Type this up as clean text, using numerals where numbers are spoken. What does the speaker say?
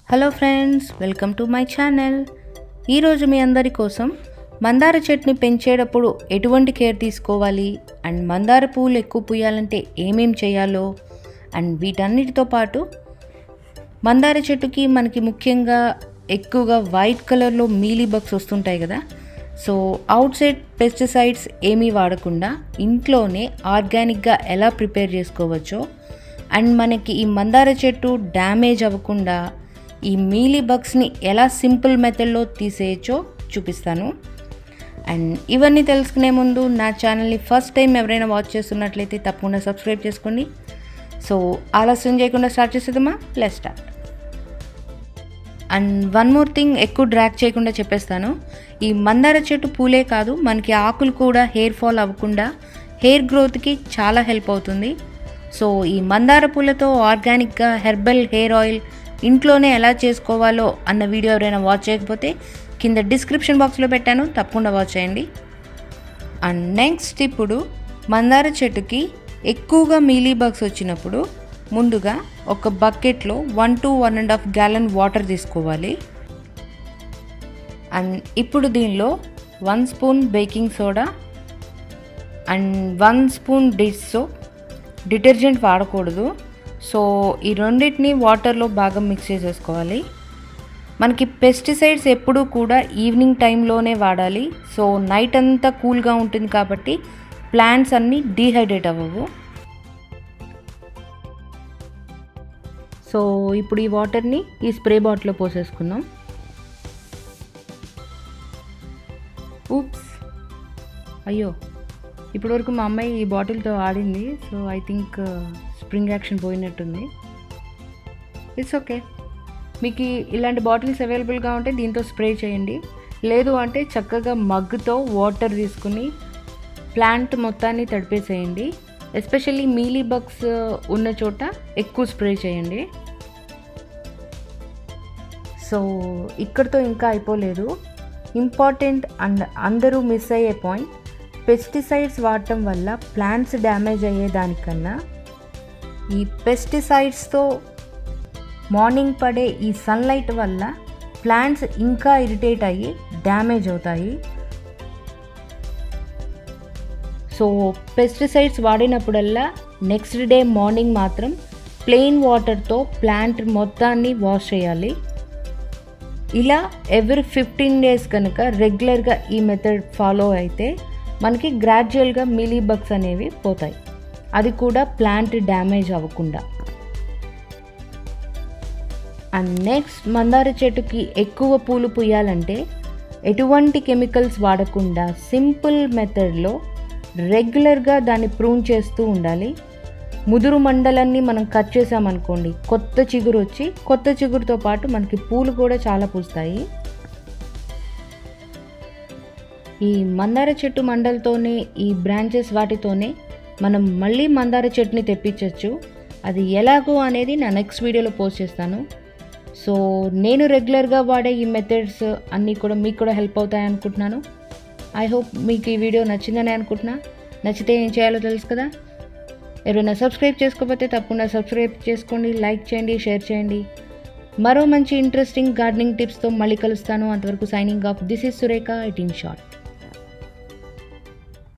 Hello friends, welcome to my channel. ఈరోజు మీ అందరి కోసం మందార చెట్టుని పెంచేటప్పుడు ఎటువంటి కేర్ తీసుకోవాలి అండ్ మందార పువ్వులు ఎక్కువ పూయాలంటే ఏమేం చేయాలో అండ్ వీటన్నిటితో పాటు మందార చెట్టుకి మనకి ముఖ్యంగా ఎక్కువగా వైట్ కలర్లో మీలీబగ్స్ వస్తుంటాయి కదా. సో అవుట్ సైడ్ పెస్టిసైడ్స్ ఏమీ వాడకుండా ఇంట్లోనే ఆర్గానిక్గా ఎలా ప్రిపేర్ చేసుకోవచ్చో అండ్ మనకి ఈ మందార చెట్టు డ్యామేజ్ అవ్వకుండా ఈ మీలీబగ్స్ని ఎలా సింపుల్ మెథడ్లో తీసేయచ్చో చూపిస్తాను. అండ్ ఇవన్నీ తెలుసుకునే ముందు నా ఛానల్ని ఫస్ట్ టైం ఎవరైనా వాచ్ చేస్తున్నట్లయితే తప్పకుండా సబ్స్క్రైబ్ చేసుకోండి. సో ఆలస్యం చేయకుండా స్టార్ట్ చేసేద్దామా? Let's start. And one more thing, ఎక్కువ డ్రాగ్ చేయకుండా చెప్పేస్తాను. ఈ మందార చెట్టు పూలే కాదు, మనకి ఆకులు కూడా హెయిర్ ఫాల్ అవ్వకుండా హెయిర్ గ్రోత్కి చాలా హెల్ప్ అవుతుంది. సో ఈ మందార పూలతో ఆర్గానిక్గా హెర్బల్ హెయిర్ ఆయిల్ ఇంట్లోనే ఎలా చేసుకోవాలో అన్న వీడియో ఎవరైనా వాచ్ చేయకపోతే కింద డిస్క్రిప్షన్ బాక్స్లో పెట్టాను, తప్పకుండా వాచ్ చేయండి. అండ్ నెక్స్ట్, ఇప్పుడు మందార చెట్టుకి ఎక్కువగా మీలీబగ్స్ వచ్చినప్పుడు ముందుగా ఒక బకెట్లో 1 to 1.5 gallon వాటర్ తీసుకోవాలి. అండ్ ఇప్పుడు దీనిలో 1 spoon baking soda and 1 spoon dish soap, detergent వాడకూడదు. సో ఈ రెండింటిని వాటర్లో బాగా మిక్స్ చేసేసుకోవాలి. మనకి పెస్టిసైడ్స్ ఎప్పుడూ కూడా ఈవినింగ్ టైంలోనే వాడాలి. సో నైట్ అంతా కూల్గా ఉంటుంది కాబట్టి ప్లాంట్స్ అన్నీ డీహైడ్రేట్ అవ్వవు. సో ఇప్పుడు ఈ వాటర్ని ఈ స్ప్రే బాటిల్లో పోసేసుకుందాం. ఊప్స్, అయ్యో, ఇప్పటివరకు మా అమ్మాయి ఈ బాటిల్తో ఆడింది. So I think spring action పోయినట్టుంది. It's okay. మీకు ఇలాంటి బాటిల్స్ అవైలబుల్గా ఉంటే దీంతో స్ప్రే చేయండి. లేదు అంటే చక్కగా మగ్గుతో వాటర్ తీసుకుని ప్లాంట్ మొత్తాన్ని తడిపేసేయండి. ఎస్పెషల్లీ మీలీబగ్స్ ఉన్న చోట ఎక్కువ స్ప్రే చేయండి. సో ఇక్కడితో ఇంకా అయిపోలేదు. ఇంపార్టెంట్ అండ్ అందరూ మిస్ అయ్యే పాయింట్, పెస్టిసైడ్స్ వాడటం వల్ల ప్లాంట్స్ డ్యామేజ్ అయ్యేదానికన్నా ఈ పెస్టిసైడ్స్తో మార్నింగ్ పడే ఈ సన్లైట్ వల్ల ప్లాంట్స్ ఇంకా ఇరిటేట్ అయ్యి డ్యామేజ్ అవుతాయి. సో పెస్టిసైడ్స్ వాడినప్పుడల్లా నెక్స్ట్ డే మార్నింగ్ మాత్రం ప్లెయిన్ వాటర్తో ప్లాంట్ మొత్తాన్ని వాష్ చేయాలి. ఇలా ఎవ్రీ 15 days కనుక రెగ్యులర్గా ఈ మెథడ్ ఫాలో అయితే మనకి గ్రాడ్యువల్గా మీలీబగ్స్ అనేవి పోతాయి, అది కూడా ప్లాంట్ డ్యామేజ్ అవ్వకుండా. అండ్ నెక్స్ట్, మందార చెట్టుకి ఎక్కువ పూలు పూయాలంటే ఎటువంటి కెమికల్స్ వాడకుండా సింపుల్ మెథడ్లో రెగ్యులర్గా దాన్ని ప్రూన్ చేస్తూ ఉండాలి. ముదురు మండలాన్ని మనం కట్ చేసామనుకోండి, కొత్త చిగురు వచ్చి కొత్త చిగురుతో పాటు మనకి పూలు కూడా చాలా పూస్తాయి. ఈ మందార చెట్టు మండలతోనే, ఈ బ్రాంచెస్ వాటితోనే మనం మళ్ళీ మందార చెట్టుని తెప్పించవచ్చు. అది ఎలాగో అనేది నా నెక్స్ట్ వీడియోలో పోస్ట్ చేస్తాను. సో నేను రెగ్యులర్గా వాడే ఈ మెథడ్స్ అన్నీ కూడా మీకు కూడా హెల్ప్ అవుతాయి అనుకుంటున్నాను. ఐ హోప్ మీకు ఈ వీడియో నచ్చిందని అనుకుంటున్నా. నచ్చితే ఏం చేయాలో తెలుసు కదా. ఎవరైనా సబ్స్క్రైబ్ చేసుకోకపోతే తప్పకుండా సబ్స్క్రైబ్ చేసుకోండి, లైక్ చేయండి, షేర్ చేయండి. మరో మంచి ఇంట్రెస్టింగ్ గార్డెనింగ్ టిప్స్తో మళ్ళీ కలుస్తాను. అంతవరకు signing off. This is Surekha at InShot.